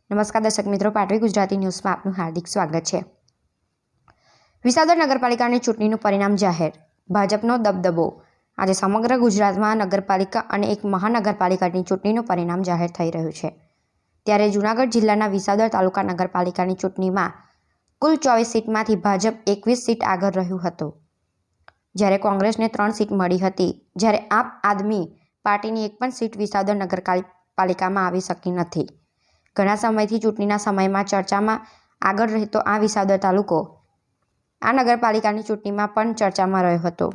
નમસ્કાર દર્શક મિત્રો, પાટવી ગુજરાતી ન્યૂઝમાં આપનું હાર્દિક સ્વાગત છે। વિસાવદર નગરપાલિકાની ચૂંટણીનું પરિણામ જાહેર, ભાજપનો દબદબો। આજે સમગ્ર ગુજરાતમાં નગરપાલિકા અને એક મહાનગરપાલિકાની ચૂંટણીનું પરિણામ જાહેર થઈ રહ્યું છે। ત્યારે જૂનાગઢ જિલ્લાના વિસાવદર તાલુકા નગરપાલિકાની ચૂંટણીમાં કુલ 24 સીટમાંથી ભાજપ 21 સીટ આગળ રહ્યું હતું, જ્યારે કોંગ્રેસને 3 સીટ મળી હતી, જ્યારે આમ આદમી પાર્ટીની એક પણ સીટ વિસાવદર નગરપાલિકામાં આવી શકી નથી। ઘણા સમયથી ચૂંટણીના સમયમાં ચર્ચામાં આગળ રહેતો આ વિસાવદર તાલુકો આ નગરપાલિકાની ચૂંટણીમાં પણ ચર્ચામાં રહ્યો હતો।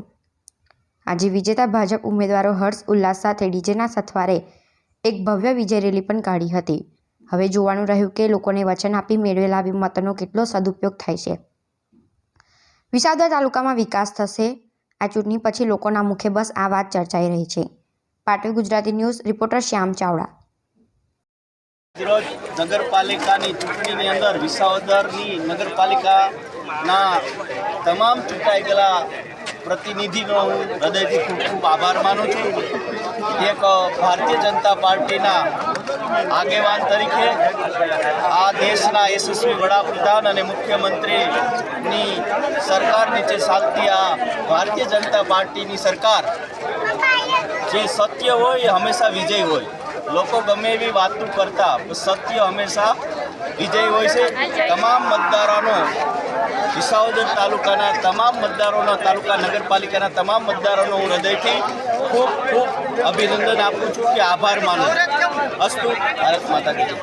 આજે વિજેતા ભાજપ ઉમેદવારો હર્ષ ઉલ્લાસ સાથે ડીજેના સથવારે એક ભવ્ય વિજય રેલી પણ કાઢી હતી। હવે જોવાનું રહ્યું કે લોકોને વચન આપી મેળવેલા મતનો કેટલો સદુપયોગ થાય છે। વિસાવદર તાલુકામાં વિકાસ થશે, આ ચૂંટણી પછી લોકોના મુખે બસ આ વાત ચર્ચાઈ રહી છે। પાટવી ગુજરાતી ન્યૂઝ રિપોર્ટર શ્યામ ચાવડા। રોજ નગરપાલિકાની ચૂંટણીની અંદર વિસાવદરની નગરપાલિકાના તમામ ચૂંટાઈ ગયેલા પ્રતિનિધિનો હું હૃદયથી ખૂબ ખૂબ આભાર માનું છું। એક ભારતીય જનતા પાર્ટીના આગેવાન તરીકે આ દેશના યશસ્વી વડાપ્રધાન અને મુખ્યમંત્રીની સરકાર નીચે ચાલતી આ ભારતીય જનતા પાર્ટીની સરકાર જે સત્ય હોય એ હંમેશા વિજય હોય। લોકો ગમે એવી વાતો કરતા સત્ય હંમેશા વિજય હોય છે। તમામ મતદારોનો વિસાવદર તાલુકાના તમામ મતદારોનો તાલુકા નગરપાલિકાના તમામ મતદારોનો હું હૃદયથી ખૂબ ખૂબ અભિનંદન આપું છું કે આભાર માનું છું। અસ્તુ, ભારત માતા કી જય।